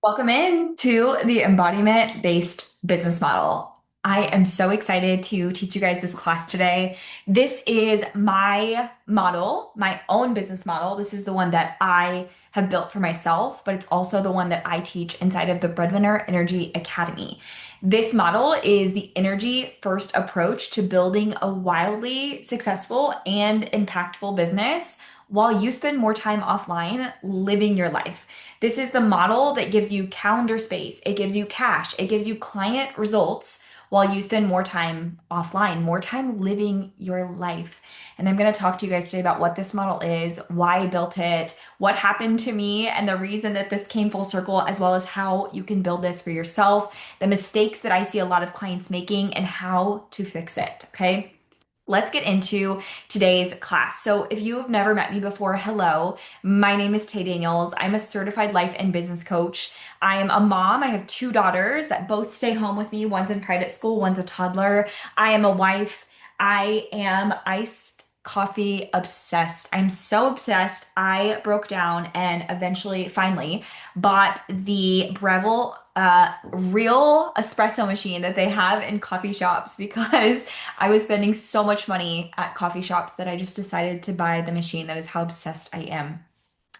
Welcome in to the embodiment based business model. I am so excited to teach you guys this class today. This is my model, my own business model. This is the one that I have built for myself, but it's also the one that I teach inside of the Breadwinner Energy Academy. This model is the energy first approach to building a wildly successful and impactful business while you spend more time offline living your life. This is the model that gives you calendar space, it gives you cash, it gives you client results while you spend more time offline, more time living your life. And I'm going to talk to you guys today about what this model is, why I built it, what happened to me, and the reason that this came full circle, as well as how you can build this for yourself, the mistakes that I see a lot of clients making, and how to fix it. Okay. Let's get into today's class. So, if you have never met me before, hello. My name is Tay Daniels. I'm a certified life and business coach. I am a mom. I have two daughters that both stay home with me. One's in private school, one's a toddler. I am a wife. I am iced coffee obsessed. I'm so obsessed. I broke down and eventually, finally, bought the Breville real espresso machine that they have in coffee shops because I was spending so much money at coffee shops that I just decided to buy the machine. That is how obsessed I am.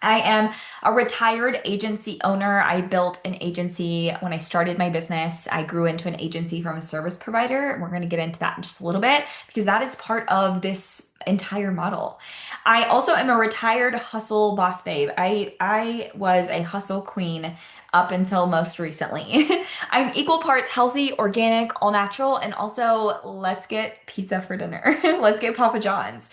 I am a retired agency owner. I built an agency when I started my business. I grew into an agency from a service provider. And we're going to get into that in just a little bit because that is part of this entire model. I also am a retired hustle boss babe. I was a hustle queen up until most recently. I'm equal parts healthy, organic, all natural, and also let's get pizza for dinner. Let's get Papa John's.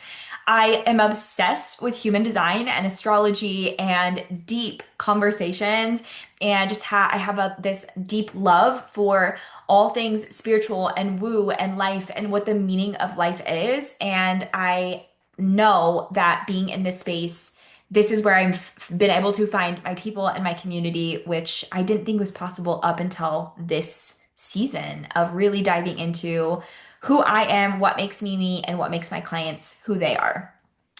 I am obsessed with human design and astrology and deep conversations, and I have this deep love for all things spiritual and woo and life and what the meaning of life is. And I know that being in this space, this is where I've been able to find my people and my community, which I didn't think was possible up until this season of really diving into who I am, what makes me me, and what makes my clients who they are.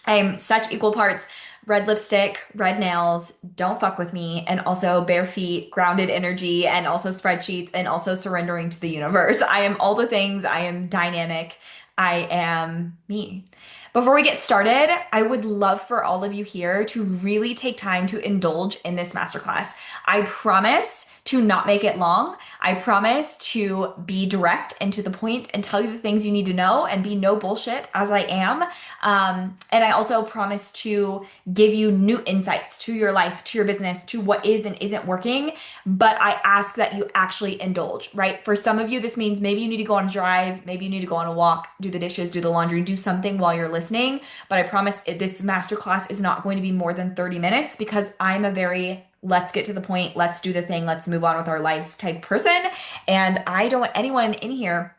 I'm such equal parts red lipstick, red nails, don't fuck with me, and also bare feet, grounded energy, and also spreadsheets, and also surrendering to the universe. I am all the things. I am dynamic. I am me. Before we get started, I would love for all of you here to really take time to indulge in this masterclass. I promise to not make it long. I promise to be direct and to the point and tell you the things you need to know and be no bullshit as I am. And I also promise to give you new insights to your life, to your business, to what is and isn't working. But I ask that you actually indulge, right? For some of you, this means maybe you need to go on a drive, maybe you need to go on a walk, do the dishes, do the laundry, do something while you're listening. But I promise this masterclass is not going to be more than 30 minutes because I'm a very let's get to the point, let's do the thing, let's move on with our lives type person. And I don't want anyone in here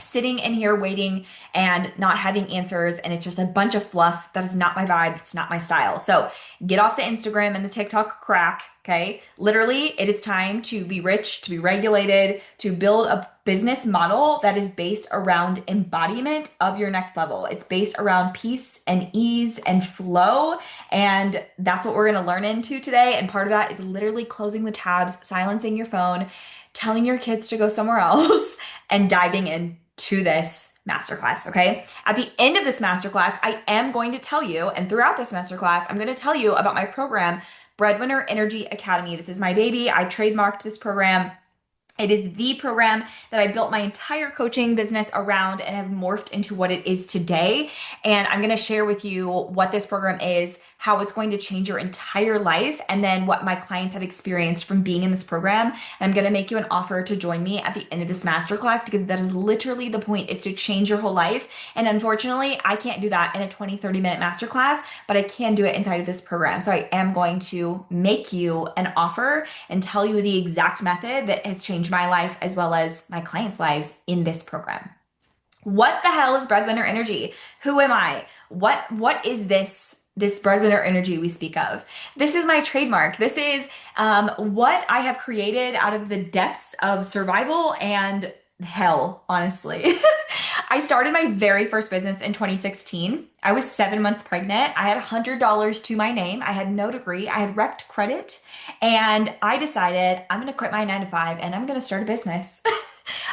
sitting in here waiting and not having answers and it's just a bunch of fluff. That is not my vibe. It's not my style. So get off the Instagram and the TikTok crack. Okay. Literally, it is time to be rich, to be regulated, to build a business model that is based around embodiment of your next level. It's based around peace and ease and flow. And that's what we're going to learn into today. And part of that is literally closing the tabs, silencing your phone, telling your kids to go somewhere else, and diving in to this masterclass, okay? At the end of this masterclass, I am going to tell you, and throughout this masterclass, I'm going to tell you about my program, Breadwinner Energy Academy. This is my baby. I trademarked this program. It is the program that I built my entire coaching business around and have morphed into what it is today. And I'm going to share with you what this program is, how it's going to change your entire life, and then what my clients have experienced from being in this program. And I'm going to make you an offer to join me at the end of this masterclass because that is literally the point, is to change your whole life. And unfortunately, I can't do that in a 20-30 minute masterclass, but I can do it inside of this program. So I am going to make you an offer and tell you the exact method that has changed my life as well as my clients' lives in this program. What the hell is breadwinner energy? Who am I? What is this breadwinner energy we speak of? This is my trademark. This is what I have created out of the depths of survival and hell, honestly. I started my very first business in 2016. I was 7 months pregnant. I had $100 to my name. I had no degree. I had wrecked credit. And I decided I'm going to quit my 9 to 5 and I'm going to start a business.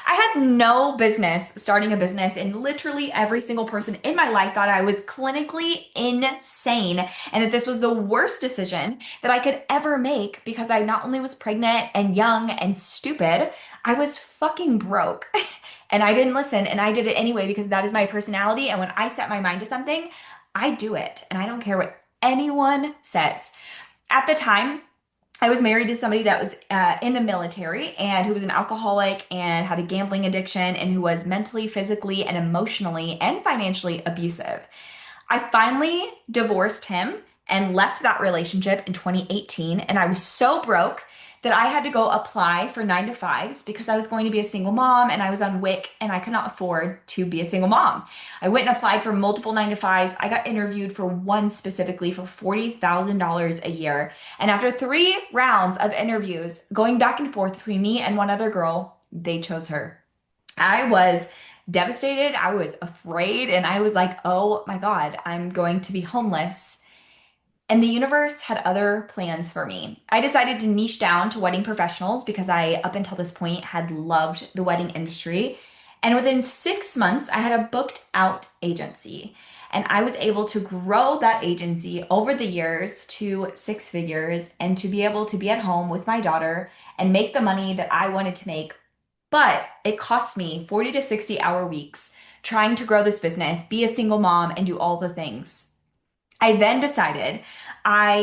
I had no business starting a business, and literally every single person in my life thought I was clinically insane and that this was the worst decision that I could ever make because I not only was pregnant and young and stupid, I was fucking broke. And I didn't listen, and I did it anyway because that is my personality. And when I set my mind to something, I do it, and I don't care what anyone says. At the time, I was married to somebody that was in the military and who was an alcoholic and had a gambling addiction and who was mentally, physically, and emotionally and financially abusive. I finally divorced him and left that relationship in 2018. And I was so broke that I had to go apply for 9 to 5s because I was going to be a single mom and I was on WIC and I could not afford to be a single mom. I went and applied for multiple 9 to 5s. I got interviewed for one specifically for $40,000 a year. And after 3 rounds of interviews, going back and forth between me and one other girl, they chose her. I was devastated. I was afraid. And I was like, oh my God, I'm going to be homeless. And the universe had other plans for me. I decided to niche down to wedding professionals because I, up until this point, had loved the wedding industry. And within 6 months, I had a booked out agency. And I was able to grow that agency over the years to 6 figures and to be able to be at home with my daughter and make the money that I wanted to make. But it cost me 40 to 60 hour weeks trying to grow this business, be a single mom, and do all the things. I then decided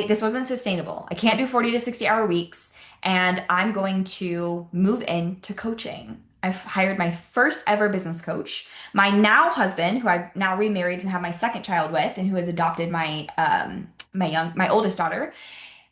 this wasn't sustainable. I can't do 40 to 60 hour weeks, and I'm going to move into coaching. I've hired my first ever business coach. My now husband, who I've now remarried and have my second child with, and who has adopted my oldest daughter,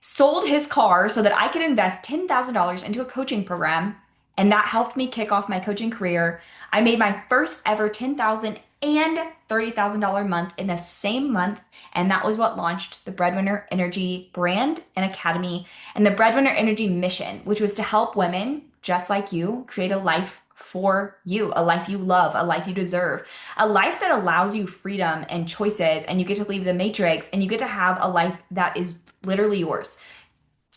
sold his car so that I could invest $10,000 into a coaching program, and that helped me kick off my coaching career. I made my first ever $10,000 and $30,000 month in the same month, and that was what launched the Breadwinner Energy brand and academy and the Breadwinner Energy mission, which was to help women just like you create a life for you, a life you love, a life you deserve, a life that allows you freedom and choices, and you get to leave the matrix and you get to have a life that is literally yours.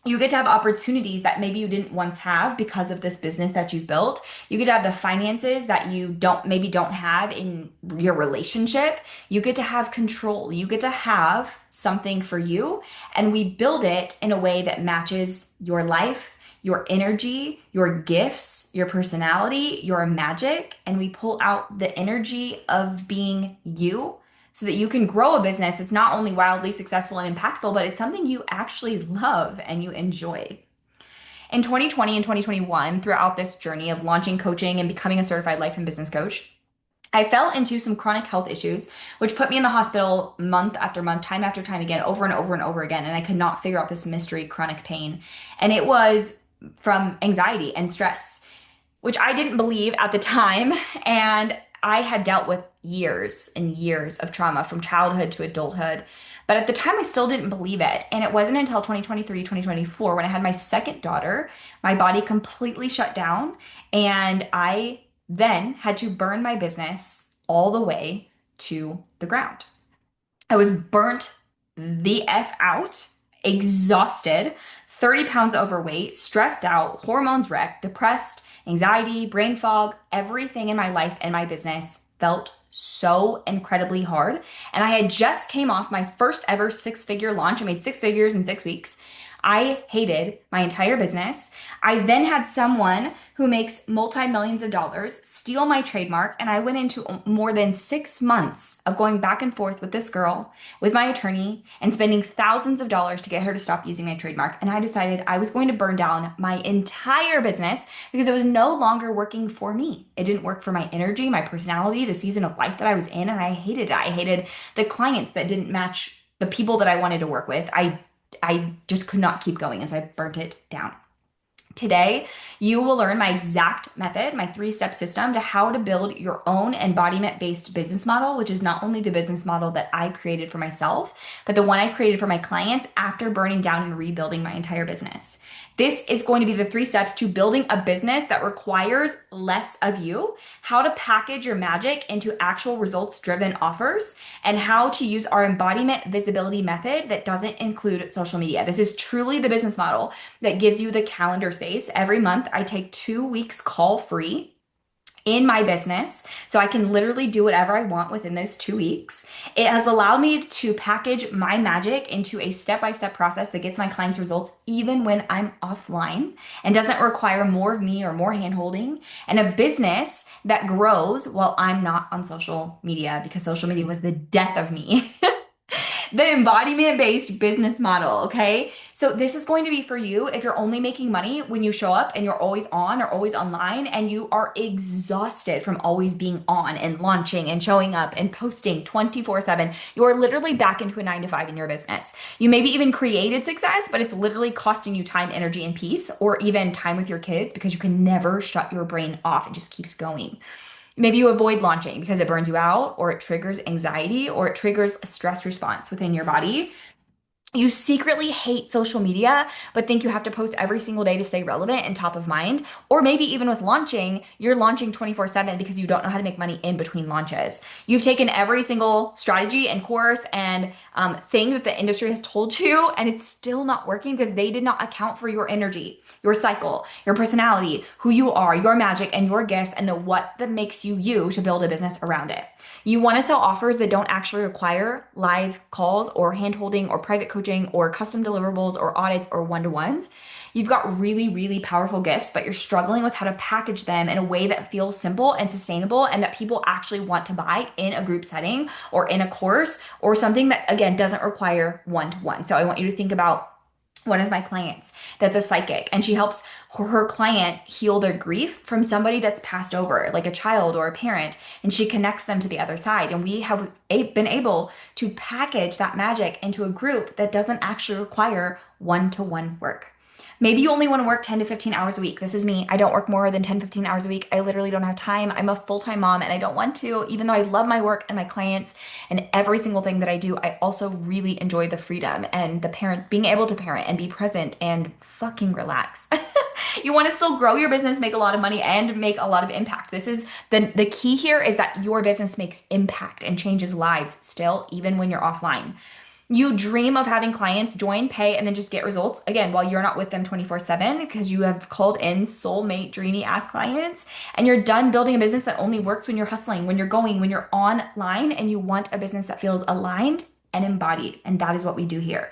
You get to have opportunities that maybe you didn't once have because of this business that you've built. You get to have the finances that you don't have in your relationship. You get to have control. You get to have something for you, and we build it in a way that matches your life, your energy, your gifts, your personality, your magic, and we pull out the energy of being you so that you can grow a business that's not only wildly successful and impactful, but it's something you actually love and you enjoy. In 2020 and 2021, throughout this journey of launching coaching and becoming a certified life and business coach, I fell into some chronic health issues, which put me in the hospital month after month, time after time again, over and over and over again. And I could not figure out this mystery chronic pain. And it was from anxiety and stress, which I didn't believe at the time. And I had dealt with years and years of trauma from childhood to adulthood. But at the time, I still didn't believe it. And it wasn't until 2023, 2024, when I had my second daughter, my body completely shut down. And I then had to burn my business all the way to the ground. I was burnt the F out, exhausted, 30 pounds overweight, stressed out, hormones wrecked, depressed, anxiety, brain fog, everything in my life and my business felt so incredibly hard. And I had just came off my first ever 6 figure launch. I made 6 figures in 6 weeks. I hated my entire business. I then had someone who makes multi-millions of dollars steal my trademark, and I went into more than 6 months of going back and forth with this girl, with my attorney, and spending thousands of dollars to get her to stop using my trademark. And I decided I was going to burn down my entire business because it was no longer working for me. It didn't work for my energy, my personality, the season of life that I was in, and I hated it. I hated the clients that didn't match the people that I wanted to work with. I just could not keep going, and so I burnt it down. Today, you will learn my exact method, my three-step system to how to build your own embodiment-based business model, which is not only the business model that I created for myself, but the one I created for my clients after burning down and rebuilding my entire business. This is going to be the three steps to building a business that requires less of you, how to package your magic into actual results-driven offers, and how to use our embodiment visibility method that doesn't include social media. This is truly the business model that gives you the calendar space. Every month, I take 2 weeks call free in my business so I can literally do whatever I want within those 2 weeks. It has allowed me to package my magic into a step-by-step process that gets my clients results even when I'm offline and doesn't require more of me or more hand-holding, and a business that grows while I'm not on social media because social media was the death of me. The embodiment-based business model, okay? So this is going to be for you if you're only making money when you show up and you're always on or always online and you are exhausted from always being on and launching and showing up and posting 24/7. You are literally back into a 9 to 5 in your business. You maybe even created success, but it's literally costing you time, energy, and peace, or even time with your kids because you can never shut your brain off. It just keeps going. Maybe you avoid launching because it burns you out, or it triggers anxiety, or it triggers a stress response within your body. You secretly hate social media, but think you have to post every single day to stay relevant and top of mind. Or maybe even with launching, you're launching 24/7 because you don't know how to make money in between launches. You've taken every single strategy and course and thing that the industry has told you, and it's still not working because they did not account for your energy, your cycle, your personality, who you are, your magic, and your gifts, and the what that makes you you to build a business around it. You want to sell offers that don't actually require live calls or hand-holding or private coaching or custom deliverables or audits or one-to-ones. You've got really, really powerful gifts, but you're struggling with how to package them in a way that feels simple and sustainable and that people actually want to buy in a group setting or in a course or something that, again, doesn't require one-to-one. So I want you to think about one of my clients that's a psychic, and she helps her clients heal their grief from somebody that's passed over, like a child or a parent, and she connects them to the other side. And we have been able to package that magic into a group that doesn't actually require one-to-one work. Maybe you only want to work 10 to 15 hours a week. This is me. I don't work more than 10, 15 hours a week. I literally don't have time. I'm a full-time mom and I don't want to, even though I love my work and my clients and every single thing that I do. I also really enjoy the freedom and the parent, being able to parent and be present and fucking relax. You want to still grow your business, make a lot of money, and make a lot of impact. This is the key here is that your business makes impact and changes lives still, even when you're offline. You dream of having clients join, pay, and then just get results again while you're not with them 24/7 because you have called in soulmate, dreamy ass clients, and you're done building a business that only works when you're hustling, when you're going, when you're online, and you want a business that feels aligned and embodied. And that is what we do here.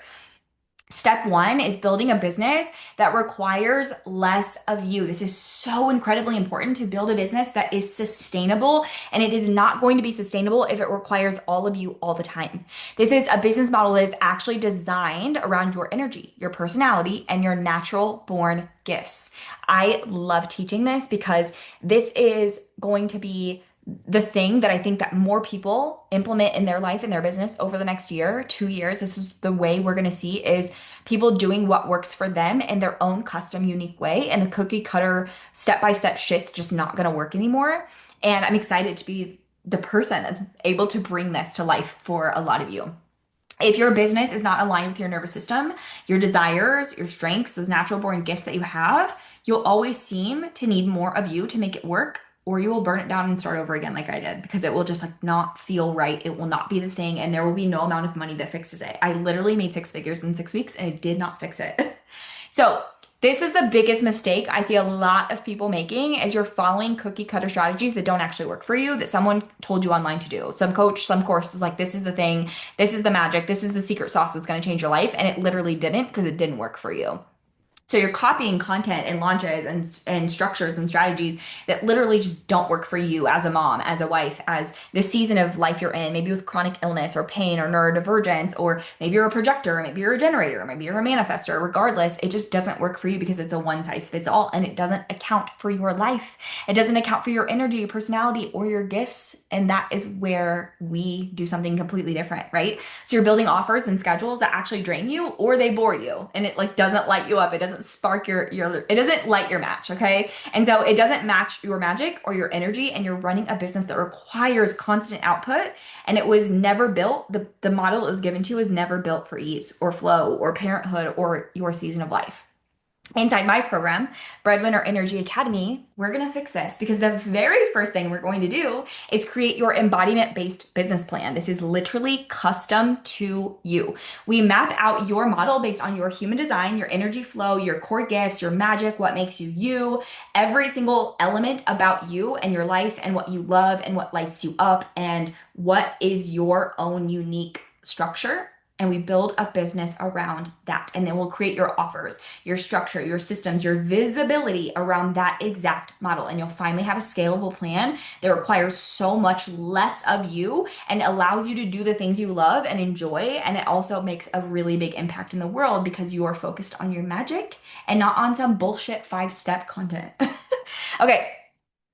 Step one is building a business that requires less of you. This is so incredibly important to build a business that is sustainable, and it is not going to be sustainable if it requires all of you all the time. This is a business model that is actually designed around your energy, your personality, and your natural born gifts. I love teaching this because this is going to be the thing that I think that more people implement in their life, in their business over the next year, 2 years. This is the way we're going to see is people doing what works for them in their own custom, unique way. And the cookie cutter step-by-step shit's just not going to work anymore. And I'm excited to be the person that's able to bring this to life for a lot of you. If your business is not aligned with your nervous system, your desires, your strengths, those natural born gifts that you have, you'll always seem to need more of you to make it work, or you will burn it down and start over again like I did because it will just like not feel right. It will not be the thing, and there will be no amount of money that fixes it. I literally made 6 figures in 6 weeks and it did not fix it. So this is the biggest mistake I see a lot of people making is you're following cookie cutter strategies that don't actually work for you, that someone told you online to do. Some coach, some course is like, this is the thing, this is the magic, this is the secret sauce that's going to change your life. And it literally didn't because it didn't work for you. So you're copying content and launches and structures and strategies that literally just don't work for you as a mom, as a wife, as the season of life you're in, maybe with chronic illness or pain or neurodivergence, or maybe you're a projector, maybe you're a generator, maybe you're a manifestor. Regardless, it just doesn't work for you because it's a one size fits all, and it doesn't account for your life. It doesn't account for your energy, your personality, or your gifts. And that is where we do something completely different, right? So you're building offers and schedules that actually drain you or they bore you, and it like doesn't light you up. It doesn't doesn't spark it doesn't light your match, okay? And so it doesn't match your magic or your energy, and you're running a business that requires constant output, and it was never built, the model it was given to was never built for ease or flow or parenthood or your season of life. Inside my program, Breadwinner Energy Academy, we're going to fix this because the very first thing we're going to do is create your embodiment-based business plan. This is literally custom to you. We map out your model based on your human design, your energy flow, your core gifts, your magic, what makes you you, every single element about you and your life and what you love and what lights you up and what is your own unique structure. And we build a business around that. And then we'll create your offers, your structure, your systems, your visibility around that exact model. And you'll finally have a scalable plan that requires so much less of you and allows you to do the things you love and enjoy. And it also makes a really big impact in the world because you are focused on your magic and not on some bullshit 5-step content. Okay.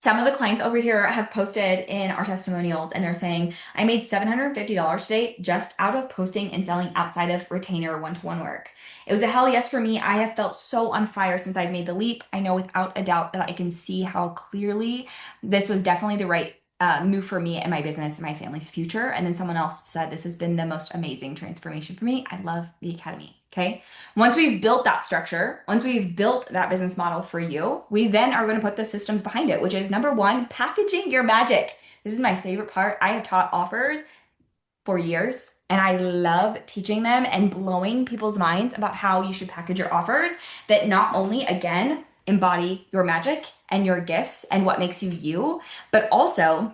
Some of the clients over here have posted in our testimonials and they're saying, I made $750 today just out of posting and selling outside of retainer one-to-one work. It was a hell yes for me. I have felt so on fire since I've made the leap. I know without a doubt that I can see how clearly this was definitely the right move for me and my business and my family's future. And then someone else said, this has been the most amazing transformation for me. I love the academy. Okay. Once we've built that structure, once we've built that business model for you, we then are going to put the systems behind it, which is number one, packaging your magic. This is my favorite part. I have taught offers for years and I love teaching them and blowing people's minds about how you should package your offers that not only, again, embody your magic and your gifts and what makes you you, but also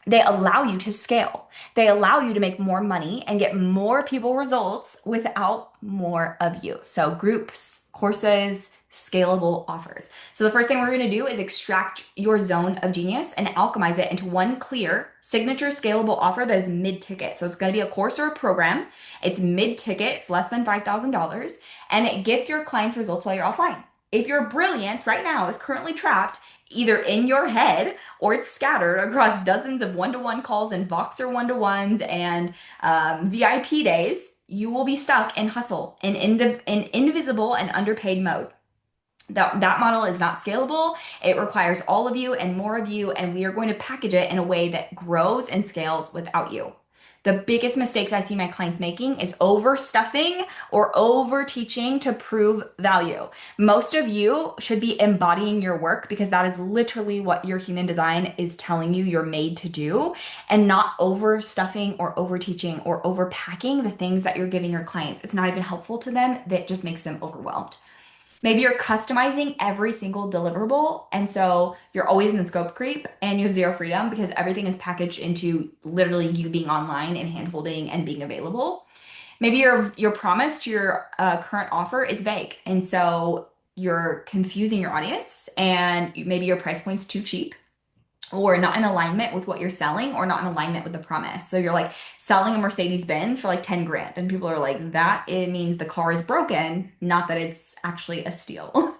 they allow you to scale. They allow you to make more money and get more people results without more of you. So groups, courses, scalable offers. So the first thing we're going to do is extract your zone of genius and alchemize it into one clear signature scalable offer that is mid-ticket. So it's going to be a course or a program. It's mid-ticket. It's less than $5,000 and it gets your clients results while you're offline. If your brilliance right now is currently trapped either in your head or it's scattered across dozens of one-to-one calls and Voxer one-to-ones and VIP days, you will be stuck in hustle, in invisible and underpaid mode. That model is not scalable. It requires all of you and more of you, and we are going to package it in a way that grows and scales without you. The biggest mistakes I see my clients making is overstuffing or over teaching to prove value. Most of you should be embodying your work because that is literally what your human design is telling you you're made to do, and not overstuffing or over teaching or overpacking the things that you're giving your clients. It's not even helpful to them. That just makes them overwhelmed. Maybe you're customizing every single deliverable, and so you're always in the scope creep and you have zero freedom because everything is packaged into literally you being online and handholding and being available. Maybe your promise to your current offer is vague, and so you're confusing your audience, and maybe your price point's too cheap or not in alignment with what you're selling or not in alignment with the promise. So you're like selling a Mercedes Benz for like 10 grand and people are like, that it means the car is broken, not that it's actually a steal.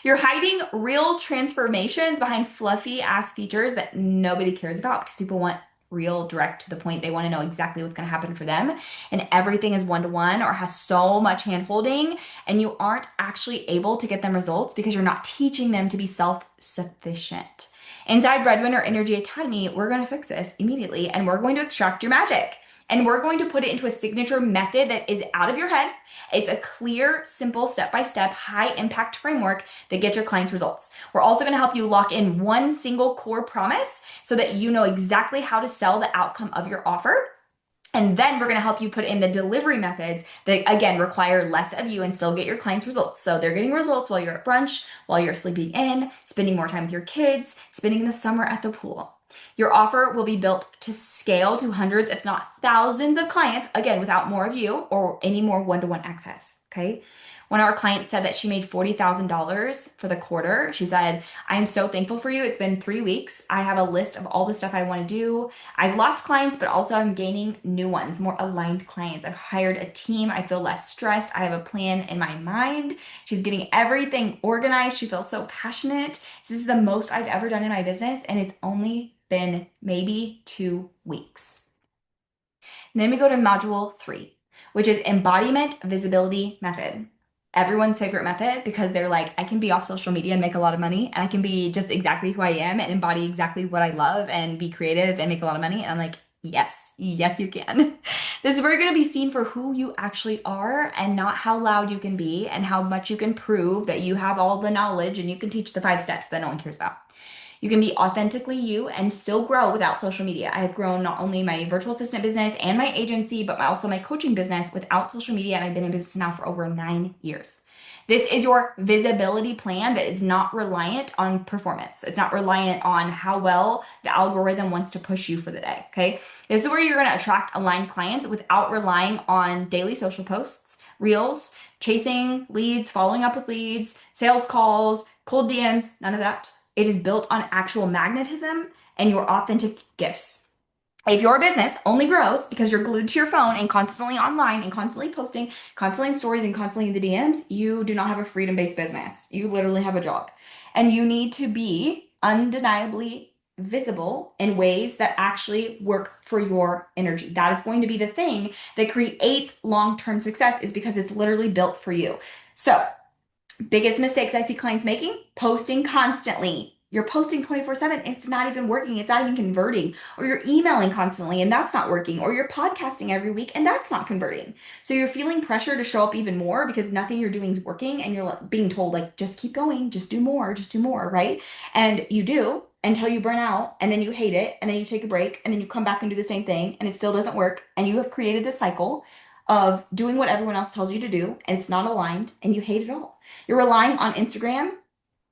You're hiding real transformations behind fluffy ass features that nobody cares about because people want real, direct to the point. They want to know exactly what's going to happen for them. And everything is one-to-one or has so much hand holding, and you aren't actually able to get them results because you're not teaching them to be self-sufficient. Inside Breadwinner Energy Academy, we're going to fix this immediately and we're going to extract your magic. And we're going to put it into a signature method that is out of your head. It's a clear, simple, step-by-step, high-impact framework that gets your clients results. We're also going to help you lock in one single core promise so that you know exactly how to sell the outcome of your offer. And then we're going to help you put in the delivery methods that, again, require less of you and still get your clients results. So they're getting results while you're at brunch, while you're sleeping in, spending more time with your kids, spending the summer at the pool. Your offer will be built to scale to hundreds, if not thousands of clients, again, without more of you or any more one-to-one access, okay? One of our clients said that she made $40,000 for the quarter. She said, I'm so thankful for you. It's been 3 weeks. I have a list of all the stuff I want to do. I've lost clients, but also I'm gaining new ones, more aligned clients. I've hired a team. I feel less stressed. I have a plan in my mind. She's getting everything organized. She feels so passionate. This is the most I've ever done in my business, and it's only been maybe 2 weeks. And then we go to module 3, which is embodiment visibility method. everyone's favorite method because they're like, I can be off social media and make a lot of money, and I can be just exactly who I am and embody exactly what I love and be creative and make a lot of money. And I'm like, yes, yes, you can. This is where you're going to be seen for who you actually are and not how loud you can be and how much you can prove that you have all the knowledge and you can teach the 5 steps that no one cares about. You can be authentically you and still grow without social media. I have grown not only my virtual assistant business and my agency, but also my coaching business without social media. And I've been in business now for over 9 years. This is your visibility plan that is not reliant on performance. It's not reliant on how well the algorithm wants to push you for the day. Okay. This is where you're going to attract aligned clients without relying on daily social posts, reels, chasing leads, following up with leads, sales calls, cold DMs, none of that. It is built on actual magnetism and your authentic gifts. If your business only grows because you're glued to your phone and constantly online and constantly posting, constantly in stories and constantly in the DMs, you do not have a freedom-based business. You literally have a job. And you need to be undeniably visible in ways that actually work for your energy. That is going to be the thing that creates long-term success, is because it's literally built for you. So, biggest mistakes I see clients making: posting constantly. You're posting 24/7 and it's not even working. It's not even converting. Or you're emailing constantly and that's not working. Or you're podcasting every week and that's not converting. So you're feeling pressure to show up even more because nothing you're doing is working, and you're being told, like, just keep going, just do more, right? And you do until you burn out, and then you hate it, and then you take a break, and then you come back and do the same thing and it still doesn't work. And you have created this cycle of doing what everyone else tells you to do and it's not aligned and you hate it all. You're relying on Instagram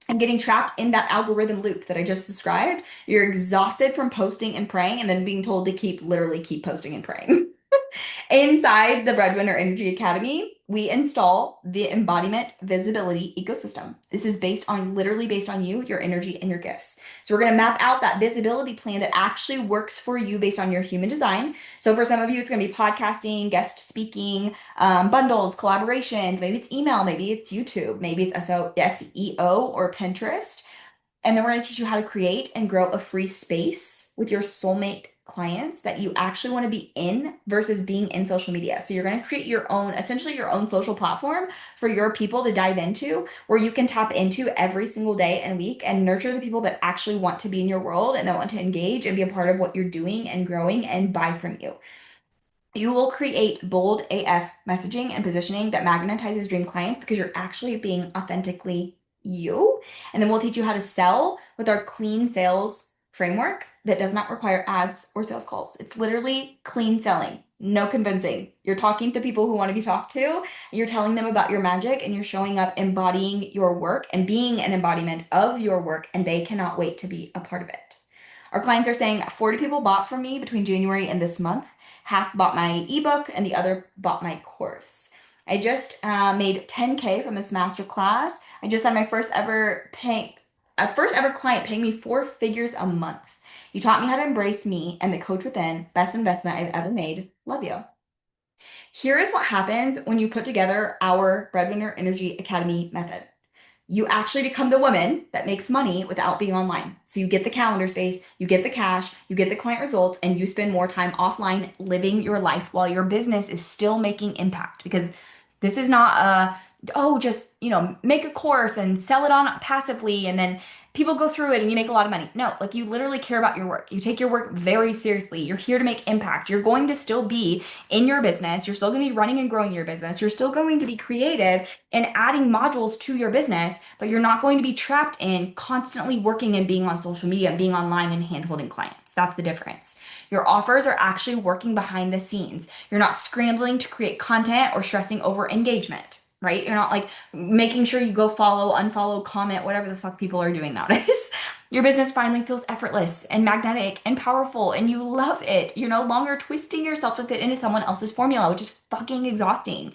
and getting trapped in that algorithm loop that I just described. You're exhausted from posting and praying and then being told to literally keep posting and praying. Inside the Breadwinner Energy Academy, we install the embodiment visibility ecosystem. This is literally based on you, your energy, and your gifts. So we're going to map out that visibility plan that actually works for you based on your human design. So for some of you, it's going to be podcasting, guest speaking, bundles, collaborations. Maybe it's email, maybe it's YouTube, maybe it's SEO or Pinterest. And then we're going to teach you how to create and grow a free space with your soulmate clients that you actually want to be in versus being in social media. So you're going to create your own, essentially your own social platform for your people to dive into, where you can tap into every single day and week and nurture the people that actually want to be in your world and that want to engage and be a part of what you're doing and growing and buy from you. You will create bold AF messaging and positioning that magnetizes dream clients because you're actually being authentically you. And then we'll teach you how to sell with our clean sales framework that does not require ads or sales calls. It's literally clean selling, no convincing. You're talking to people who want to be talked to, you're telling them about your magic, and you're showing up embodying your work and being an embodiment of your work, and they cannot wait to be a part of it. Our clients are saying 40 people bought from me between January and this month. Half bought my ebook and the other bought my course. I just made 10K from this masterclass. I just had my first ever client paying me 4 figures a month. You taught me how to embrace me and the coach within. Best investment I've ever made. Love you. Here is what happens when you put together our Breadwinner Energy Academy method. You actually become the woman that makes money without being online. So you get the calendar space, you get the cash, you get the client results, and you spend more time offline living your life while your business is still making impact. Because this is not just, make a course and sell it on passively and then people go through it and you make a lot of money. No, like, you literally care about your work. You take your work very seriously. You're here to make impact. You're going to still be in your business. You're still going to be running and growing your business. You're still going to be creative and adding modules to your business, but you're not going to be trapped in constantly working and being on social media and being online and hand-holding clients. That's the difference. Your offers are actually working behind the scenes. You're not scrambling to create content or stressing over engagement. Right? You're not like making sure you go follow, unfollow, comment, whatever the fuck people are doing nowadays. Your business finally feels effortless and magnetic and powerful and you love it. You're no longer twisting yourself to fit into someone else's formula, which is fucking exhausting.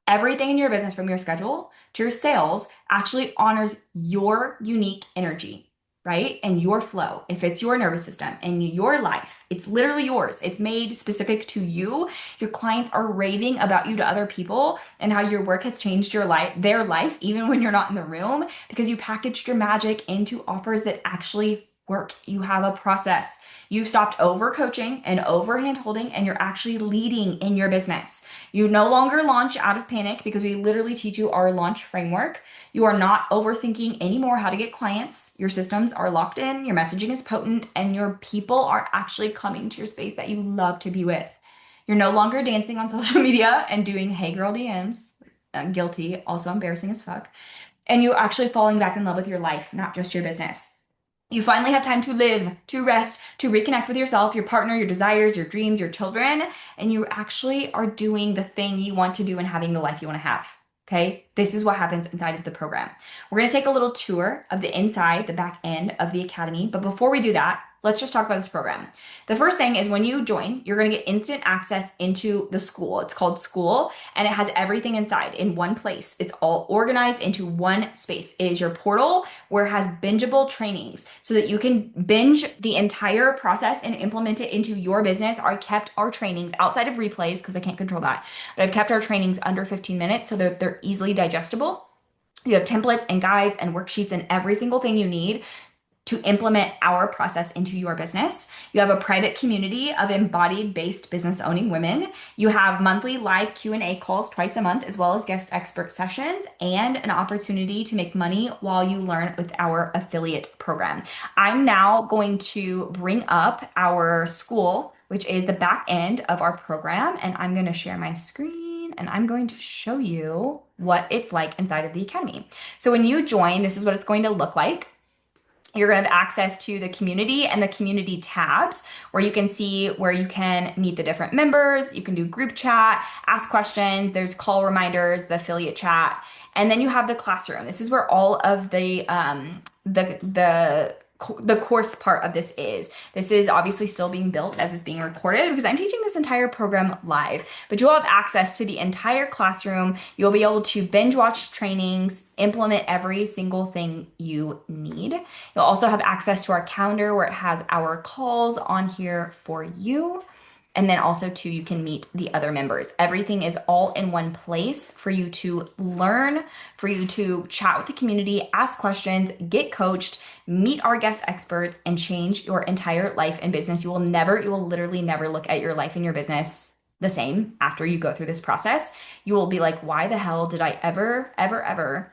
Everything in your business, from your schedule to your sales, actually honors your unique energy, right? And your flow. If it's your nervous system and your life, it's literally yours. It's made specific to you. Your clients are raving about you to other people and how your work has changed their life, even when you're not in the room, because you packaged your magic into offers that actually work. You have a process. You've stopped over coaching and over hand holding, and you're actually leading in your business. You no longer launch out of panic because we literally teach you our launch framework. You are not overthinking anymore how to get clients. Your systems are locked in, your messaging is potent, and your people are actually coming to your space that you love to be with. You're no longer dancing on social media and doing hey girl DMs. Guilty, also embarrassing as fuck. And you're actually falling back in love with your life, not just your business. You finally have time to live, to rest, to reconnect with yourself, your partner, your desires, your dreams, your children, and you actually are doing the thing you want to do and having the life you want to have. Okay, this is what happens inside of the program. We're going to take a little tour of the inside, the back end of the academy. But before we do that, let's just talk about this program. The first thing is when you join, you're going to get instant access into the school. It's called School, and it has everything inside in one place. It's all organized into one space. It is your portal where it has bingeable trainings so that you can binge the entire process and implement it into your business. I kept our trainings outside of replays because I can't control that, but I've kept our trainings under 15 minutes so that they're easily digestible. You have templates and guides and worksheets and every single thing you need to implement our process into your business. You have a private community of embodied based business owning women. You have monthly live Q&A calls twice a month, as well as guest expert sessions and an opportunity to make money while you learn with our affiliate program. I'm now going to bring up our school, which is the back end of our program, and I'm going to share my screen and I'm going to show you what it's like inside of the academy. So when you join, this is what it's going to look like. You're going to have access to the community and the community tabs where you can see where you can meet the different members. You can do group chat, ask questions. There's call reminders, the affiliate chat, and then you have the classroom. This is where all of the course part of this is. This is obviously still being built as it's being recorded because I'm teaching this entire program live, but you'll have access to the entire classroom. You'll be able to binge watch trainings, implement every single thing you need. You'll also have access to our calendar where it has our calls on here for you. And then also too, you can meet the other members. Everything is all in one place for you to learn, for you to chat with the community, ask questions, get coached, meet our guest experts, and change your entire life and business. You will literally never look at your life and your business the same after you go through this process. You will be like, why the hell did I ever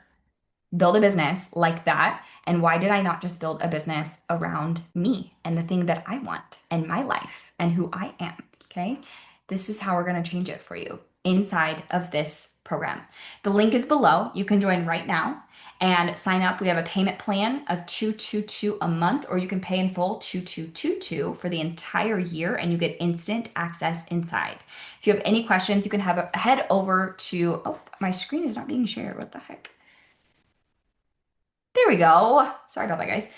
build a business like that? And why did I not just build a business around me and the thing that I want and my life and who I am? Okay. This is how we're going to change it for you inside of this program. The link is below. You can join right now and sign up. We have a payment plan of $222 a month, or you can pay in full $2222 for the entire year and you get instant access inside. If you have any questions, you can head over to, oh, my screen is not being shared. What the heck? There we go. Sorry about that, guys.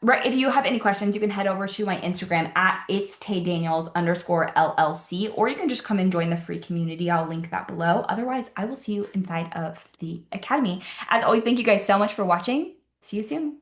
Right, if you have any questions, you can head over to my Instagram at its_taydaniels_LLC, or you can just come and join the free community. I'll link that below. Otherwise, I will see you inside of the academy. As always, thank you guys so much for watching. See you soon.